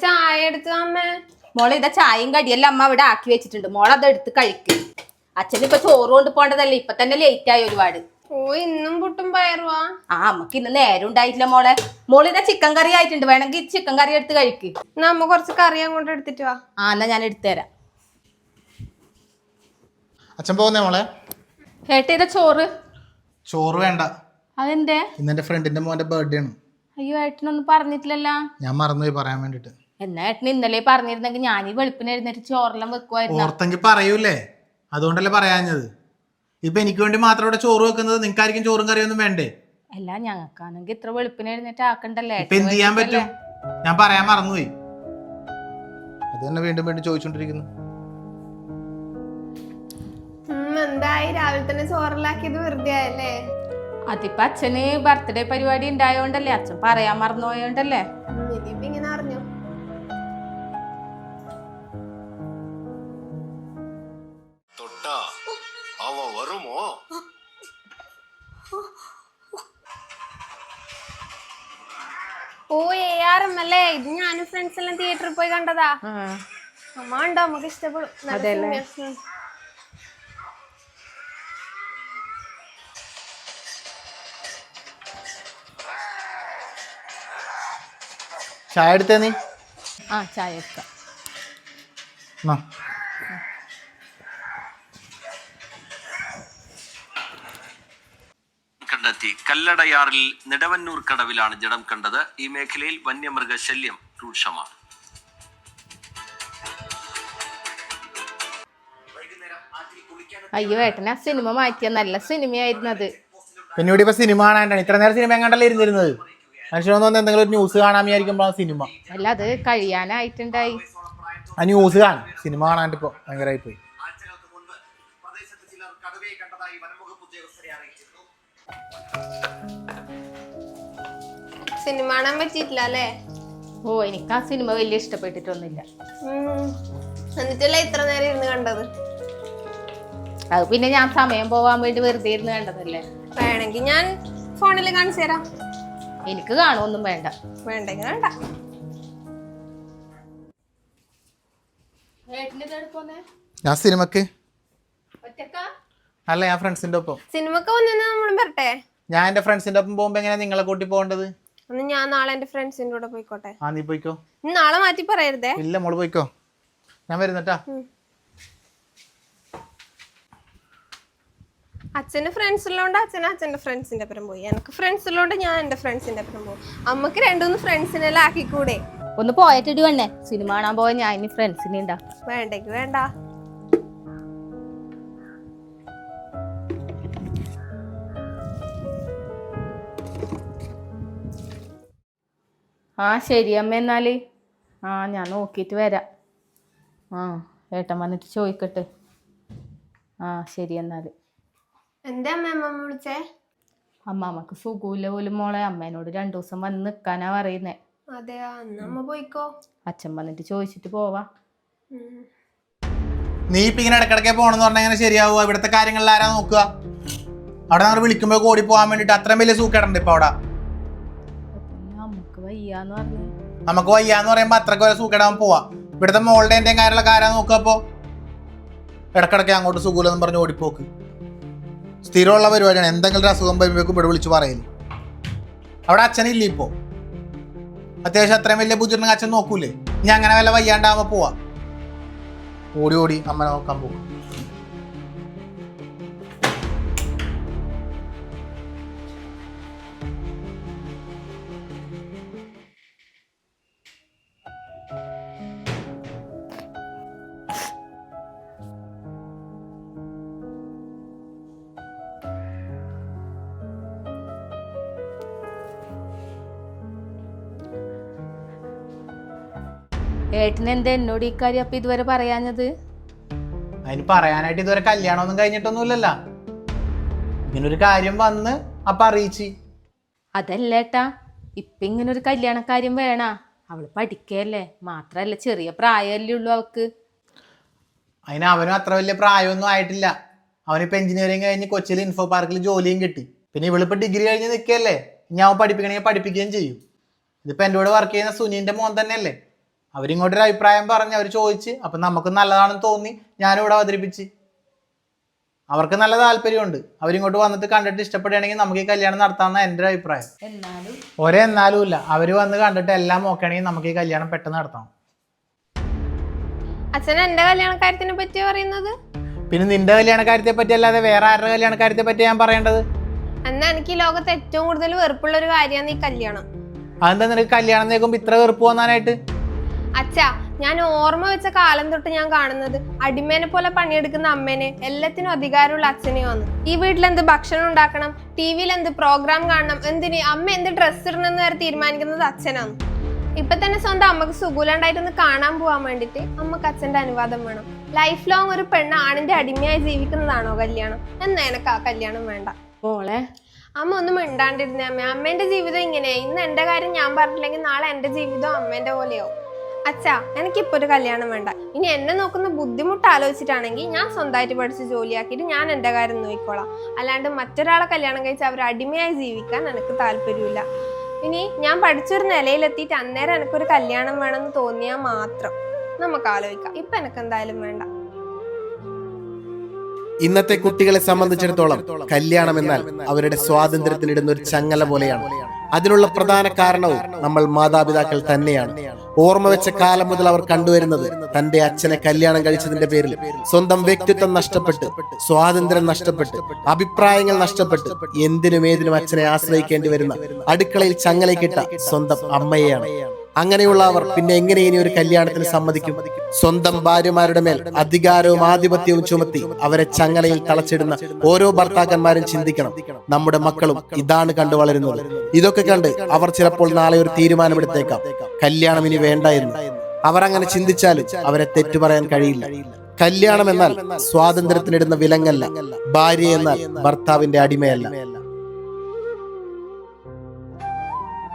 ചായ എടുത്തു അമ്മേ. മോളെ ഇതാ ചായയും കടിയെല്ലാം അമ്മ ഇവിടെ ആക്കി വെച്ചിട്ടുണ്ട്. മോളത് എടുത്ത് കഴിക്ക്. അച്ഛൻ ഇപ്പൊ ചോറ് കൊണ്ട് പോണ്ടതല്ലേ, ഇപ്പൊ തന്നെ ലേറ്റ് ആയി ഒരുപാട്. ഓ ഇന്നും പുട്ടും പയറുവാ? അമ്മക്ക് ഇന്ന് നേരം ഉണ്ടായിട്ടില്ല മോളെ. മോളിതാ ചിക്കൻ കറി ആയിട്ടുണ്ട്, വേണമെങ്കിൽ ചിക്കൻ കറി എടുത്ത് കഴിക്ക്. നമ്മ കുറച്ച് കറി അങ്ങോട്ട് എടുത്തിട്ട് വാ. എന്നാ ഞാൻ എടുത്തുതരാം. അച്ഛൻ പോകുന്നേ മോളെ? ഏട്ടാ ഇതാ ചോറ്. ചോറ് വേണ്ട. അതെന്തേ? ഇന്നെന്റെ ഫ്രണ്ടിന്റെ മോന്റെ ബർത്ത്ഡേ ആണ്. അയ്യോ ഏട്ടനൊന്നും പറഞ്ഞിട്ടില്ലല്ലോ. ഞാൻ മറന്നുപോയി പറയാൻ വേണ്ടിട്ട്. എന്നാ ഏട്ടന് ഇന്നലെ പറഞ്ഞിരുന്നെങ്കിൽ ഞാൻ ഈ വെളുപ്പിന് എഴുന്നേറ്റ് ചോറെല്ലാം വെക്കുവായിരുന്നു. ഓർത്തെങ്കിൽ പറയൂലേ, അതുകൊണ്ടല്ലേ പറയാഞ്ഞത്. ഇപ്പൊ എനിക്ക് വേണ്ടി മാത്രം ഇവിടെ ചോറ് വെക്കുന്നത്, നിങ്ങൾക്കായിരിക്കും ചോറും കറിയൊന്നും വേണ്ടേ? അല്ല ഞങ്ങൾക്കാണെങ്കിൽ ഇത്ര വെളുപ്പിന് എഴുന്നേറ്റ് ആക്കണ്ടല്ലേ. ഇപ്പൊ എന്ത് ചെയ്യാൻ പറ്റും? ഞാൻ പറയാൻ മറന്നുപോയി. അത് തന്നെ വീണ്ടും വീണ്ടും ചോദിച്ചോണ്ടിരിക്കുന്നു. എന്തായി രാവിലെ തന്നെ ചോറിലാക്കിയത് വെറുതെ ആയല്ലേ? അതിപ്പോ അച്ഛന് ബർത്ത്ഡേ പരിപാടി ഉണ്ടായോണ്ടല്ലേ, അച്ഛൻ പറയാൻ മറന്നുപോയോണ്ടല്ലേ. ഇനിയിപ്പ ഇങ്ങനെ അറിഞ്ഞു. ഓ ARM അല്ലേ? ഇത് ഞാനും ഫ്രണ്ട്സ് എല്ലാം തിയേറ്ററിൽ പോയി കണ്ടതാ. അമ്മ ഉണ്ടോ? നമുക്ക് ഇഷ്ടപ്പെടും. ചായ എടുത്തേ നീ? ചായ എടുക്കാം. കണ്ടെത്തി. കല്ലടയാറിൽ നെടവന്നൂർ കടവിലാണ് ജഡം കണ്ടത്. ഈ മേഖലയിൽ വന്യമൃഗ ശല്യം രൂക്ഷമാണ്. അയ്യോ ഏട്ടനാ സിനിമ മാറ്റിയ നല്ല സിനിമയായിരുന്നു അത്. പിന്നെ ഇവിടെ ഇപ്പൊ സിനിമ കാണാനാണ്. ഇത്ര നേരം സിനിമ എങ്ങാണ്ടല്ലേ ഇരുന്നിരുന്നത്? മനുഷ്യനൊന്നും എന്തെങ്കിലും ഒരു ന്യൂസ് കാണാൻ വിചാരിക്കുമ്പോ സിനിമ. അല്ല അത് കഴിയാനായിട്ടുണ്ടായി. ആ ന്യൂസ് കാണും, സിനിമ കാണാണ്ട് ഇപ്പൊ ഭയങ്കരമായി പോയി. സിനിമ കാണാൻ പറ്റിയിട്ടില്ല അല്ലേ? ഓ എനിക്ക് ആ സിനിമ വലിയ ഇഷ്ടപ്പെട്ടിട്ടൊന്നുമില്ല. എന്നിട്ടല്ലേ ഇത്ര നേരം ഇരുന്ന് കണ്ടത്? അത് പിന്നെ ഞാൻ സമയം പോവാൻ വേണ്ടി വെറുതെ ഇരുന്ന് കണ്ടതല്ലേ. വേണമെങ്കിൽ ഞാൻ ഫോണിൽ കാണിച്ചു തരാം. എനിക്ക് കാണുമൊന്നും വേണ്ട. വേണ്ടെങ്കിൽ വേണ്ട. ഞാൻ സിനിമക്ക് അല്ല, ഞാൻ ഫ്രണ്ട്സിന്റെ ഒപ്പം. സിനിമക്ക് വന്നു നമ്മളും വരട്ടെ? ഞാൻ എന്റെ ഫ്രണ്ട്സിന്റെ ഒപ്പം പോകുമ്പോ എങ്ങനെയാ നിങ്ങളെ കൂട്ടി പോകേണ്ടത്? ഒന്ന് ഞാൻ നാളെ എന്റെ ഫ്രണ്ട്സിന്റെ കൂടെ പോയിക്കോട്ടെ? നീ പോയിക്കോ. നാളെ മാറ്റി പറയരുതേ. ഇല്ല മോള് പോയിക്കോ, ഞാൻ വരുന്നട്ടാ. അച്ഛന്റെ ഫ്രണ്ട്സ് ഉള്ളതുകൊണ്ട് അച്ഛന്റെ ഫ്രണ്ട്സിന്റെ ഒപ്പം പോയി. എനിക്ക് ഫ്രണ്ട്സ് ഉള്ളതുകൊണ്ട് ഞാൻ എന്റെ ഫ്രണ്ട്സിന്റെ ഒപ്പം പോകും. അമ്മക്ക് രണ്ടൂന്ന് ഫ്രണ്ട്സിനെല്ലാം ആക്കിക്കൂടെ? ഒന്ന് പോയിട്ടിട്ട് വേണ്ടേ സിനിമ കാണാൻ പോയാൽ ഞാൻ ഇനി ഫ്രണ്ട്സിനെ ഉണ്ടാ. വേണ്ടെങ്കിൽ വേണ്ട. ശരി അമ്മ എന്നാല്. ഞാൻ നോക്കിയിട്ട് വരാം. ഏട്ടൻ വന്നിട്ട് ചോദിക്കട്ടെ. ശരി എന്നാല്. എന്താ അമ്മ വിളിച്ചേ? അമ്മാമ്മക്ക് സുഖമില്ല പോലും മോളെ. അമ്മേനോട് 2 ദിവസം വന്ന് നിക്കാനാ പറയുന്നേ. അതെയാ? അമ്മ പോയിക്കോ. അച്ഛൻ വന്നിട്ട് ചോദിച്ചിട്ട് പോവാ. നീ ഇപ്പൊ ഇങ്ങനെ ഇടക്കിടക്കെ പോണെന്ന് പറഞ്ഞാൽ എങ്ങനെ ശരിയാവുക? ഇവിടുത്തെ കാര്യങ്ങളിൽ ആരാ നോക്കുക? അവിടെ നമ്മൾ വിളിക്കുമ്പോ ഓടി പോകാൻ വേണ്ടിട്ട് അത്രയും വലിയ സൂക്കേടുണ്ട് ഇപ്പൊ അവിടെ. നമുക്ക് വയ്യാന്ന് പറഞ്ഞു. നമുക്ക് വയ്യാന്ന് പറയുമ്പോ അത്രക്ക് വരെ സൂക്കേടാൻ പോവാ. ഇവിടുത്തെ മോളുടെ എന്റെയും കാര്യങ്ങളൊക്കെ ആരാ നോക്കുക? അപ്പൊ ഇടക്കിടക്കെ അങ്ങോട്ട് സുഖൂലെന്ന് പറഞ്ഞ് ഓടിപ്പോക്ക് സ്ഥിരമുള്ള പരിപാടിയാണ്. എന്തെങ്കിലും ഒരു അസുഖം വരുമ്പോഴേക്കും ഇവിടെ വിളിച്ച് പറയല്. അവിടെ അച്ഛനില്ല ഇപ്പോ. അത്യാവശ്യം അത്രയും വലിയ ബുദ്ധിമുട്ടുണ്ടെങ്കിൽ അച്ഛൻ നോക്കൂലേ? ഇനി അങ്ങനെ വല്ല വയ്യാണ്ടാവുമ്പോ പോവാ. ഓടി ഓടി അമ്മനെ നോക്കാൻ പോകും. ഏട്ടന് എന്താ എന്നോട് ഈ കാര്യം അപ്പൊ ഇതുവരെ പറയാഞ്ഞത്? അതിന് പറയാനായിട്ട് ഇതുവരെ കല്യാണമൊന്നും കഴിഞ്ഞിട്ടൊന്നുമില്ലല്ലോ. ഇങ്ങനൊരു കാര്യം വന്ന് അപ്പൊ അറിയിച്ച്. അതല്ല ഏട്ടാ, ഇപ്പൊ ഇങ്ങനൊരു കല്യാണക്കാര്യം വേണ. അവള് പഠിക്കല്ലേ, മാത്രല്ല ചെറിയ പ്രായമല്ലേ ഉള്ളൂ അവക്ക്. അതിന് അവനും അത്ര വലിയ പ്രായമൊന്നും ആയിട്ടില്ല. അവനിപ്പോ എഞ്ചിനീയറിംഗ് കഴിഞ്ഞ് കൊച്ചിയിൽ ഇൻഫോ പാർക്കിൽ ജോലിയും കിട്ടി. പിന്നെ ഇവളിപ്പോ ഡിഗ്രി കഴിഞ്ഞ് നിൽക്കല്ലേ. ഇനി അവൻ പഠിപ്പിക്കണമെങ്കിൽ പഠിപ്പിക്കുകയും ചെയ്യും. ഇതിപ്പോ എൻ്റെ കൂടെ വർക്ക് ചെയ്യുന്ന സുനീന്റെ മോൻ തന്നെയല്ലേ. അവരിങ്ങോട്ടൊരു അഭിപ്രായം പറഞ്ഞ് അവർ ചോദിച്ച് അപ്പം നമുക്ക് നല്ലതാണെന്ന് തോന്നി ഞാനിവിടെ അവതരിപ്പിച്ച്. അവർക്ക് നല്ല താല്പര്യമുണ്ട്. അവരിങ്ങോട്ട് വന്നിട്ട് കണ്ടിട്ട് ഇഷ്ടപ്പെടുകയാണെങ്കിൽ നമുക്ക് ഈ കല്യാണം നടത്താമെന്നാണ് എൻ്റെ ഒരു അഭിപ്രായം. എന്നാലും ഇല്ല, അവർ വന്ന് കണ്ടിട്ട് എല്ലാം നോക്കുകയാണെങ്കിൽ നമുക്ക് ഈ കല്യാണം പെട്ടെന്ന് നടത്താം. അച്ഛൻ എന്റെ കല്യാണക്കാര്യത്തിനെ പറ്റി പറയുന്നത്? പിന്നെ നിന്റെ കല്യാണക്കാര്യത്തെ പറ്റി അല്ലാതെ വേറെ ആരുടെ കല്യാണക്കാര്യത്തെ പറ്റി ഞാൻ പറയേണ്ടത്? എന്നാ എനിക്ക് ഈ ലോകത്ത് ഏറ്റവും കൂടുതൽ വെറുപ്പുള്ള ഒരു കാര്യമാണ് ഈ കല്യാണം. അതെന്താ നിനക്ക് കല്യാണം നേക്കുമ്പോ ഇത്ര വെറുപ്പ് വന്നാനായിട്ട്? അച്ഛാ, ഞാൻ ഓർമ്മ വെച്ച കാലം തൊട്ട് ഞാൻ കാണുന്നത് അടിമേനെ പോലെ പണിയെടുക്കുന്ന അമ്മേനെ, എല്ലാത്തിനും അധികാരമുള്ള അച്ഛനെയാണ്. ഈ വീട്ടിൽ എന്ത് ഭക്ഷണം ഉണ്ടാക്കണം, ടിവിയിൽ എന്ത് പ്രോഗ്രാം കാണണം, എന്തിന് അമ്മ എന്ത് ഡ്രസ്സ് ഇടണമെന്ന് വരെ തീരുമാനിക്കുന്നത് അച്ഛനാണ്. ഇപ്പൊ തന്നെ സ്വന്തം അമ്മക്ക് സുഖമില്ലാണ്ടായിട്ടൊന്ന് കാണാൻ പോവാൻ വേണ്ടിട്ട് അമ്മക്ക് അച്ഛന്റെ അനുവാദം വേണം. ലൈഫ് ലോങ് ഒരു പെണ്ണ് ആണിന്റെ അടിമയായി ജീവിക്കുന്നതാണോ കല്യാണം? എന്നാ എനക്ക് ആ കല്യാണം വേണ്ട. അമ്മ ഒന്നും മിണ്ടാണ്ടിരുന്നേ അമ്മ. അമ്മേന്റെ ജീവിതം ഇങ്ങനെയാ. ഇന്ന് എന്റെ കാര്യം ഞാൻ പറഞ്ഞില്ലെങ്കിൽ നാളെ എന്റെ ജീവിതം അമ്മേന്റെ പോലെയാവും. അച്ഛാ, എനിക്കിപ്പോ ഒരു കല്യാണം വേണ്ട. ഇനി എന്നെ നോക്കുന്ന ബുദ്ധിമുട്ട് ആലോചിച്ചിട്ടാണെങ്കിൽ ഞാൻ സ്വന്തമായിട്ട് പഠിച്ച് ജോലിയാക്കിയിട്ട് ഞാൻ എന്റെ കാര്യം നോക്കിക്കോളാം. അല്ലാണ്ട് മറ്റൊരാളെ കല്യാണം കഴിച്ച് അവർ അടിമയായി ജീവിക്കാൻ എനിക്ക് താല്പര്യമില്ല. ഇനി ഞാൻ പഠിച്ചൊരു നിലയിലെത്തിയിട്ട് അന്നേരം എനിക്കൊരു കല്യാണം വേണമെന്ന് തോന്നിയാൽ മാത്രം നമുക്ക് ആലോചിക്കാം. ഇപ്പൊ എനിക്ക് എന്തായാലും വേണ്ട. ഇന്നത്തെ കുട്ടികളെ സംബന്ധിച്ചിടത്തോളം കല്യാണം എന്നാൽ അവരുടെ സ്വാതന്ത്ര്യത്തിനിടുന്ന ഒരു ചങ്ങല പോലെയാണ്. അതിനുള്ള പ്രധാന കാരണവും നമ്മൾ മാതാപിതാക്കൾ തന്നെയാണ്. ഓർമ്മ വെച്ച കാലം മുതൽ അവർ കണ്ടുവരുന്നത് തന്റെ അച്ഛനെ കല്യാണം കഴിച്ചതിന്റെ പേരിൽ സ്വന്തം വ്യക്തിത്വം നഷ്ടപ്പെട്ട്, സ്വാതന്ത്ര്യം നഷ്ടപ്പെട്ട്, അഭിപ്രായങ്ങൾ നഷ്ടപ്പെട്ട് എന്തിനും ഏതിനും അച്ഛനെ ആശ്രയിക്കേണ്ടി വരുന്ന, അടുക്കളയിൽ ചങ്ങലക്കിട്ട സ്വന്തം അമ്മയെയാണ്. അങ്ങനെയുള്ള അവർ പിന്നെ എങ്ങനെ ഇനി ഒരു കല്യാണത്തിന് സമ്മതിക്കും? സ്വന്തം ഭാര്യമാരുടെ മേൽ അധികാരവും ആധിപത്യവും ചുമത്തി അവരെ ചങ്ങലയിൽ തളച്ചിടുന്ന ഓരോ ഭർത്താക്കന്മാരും ചിന്തിക്കണം, നമ്മുടെ മക്കളും ഇതാണ് കണ്ടു വളരുന്നത്. ഇതൊക്കെ കണ്ട് അവർ ചിലപ്പോൾ നാളെ ഒരു തീരുമാനമെടുത്തേക്കാം, കല്യാണം ഇനി വേണ്ട എന്ന്. അവർ അങ്ങനെ ചിന്തിച്ചാലും അവരെ തെറ്റു പറയാൻ കഴിയില്ല. കല്യാണം എന്നാൽ സ്വാതന്ത്ര്യത്തിനിടുന്ന വിലങ്ങല്ല, ഭാര്യ എന്നാൽ ഭർത്താവിന്റെ അടിമയല്ല.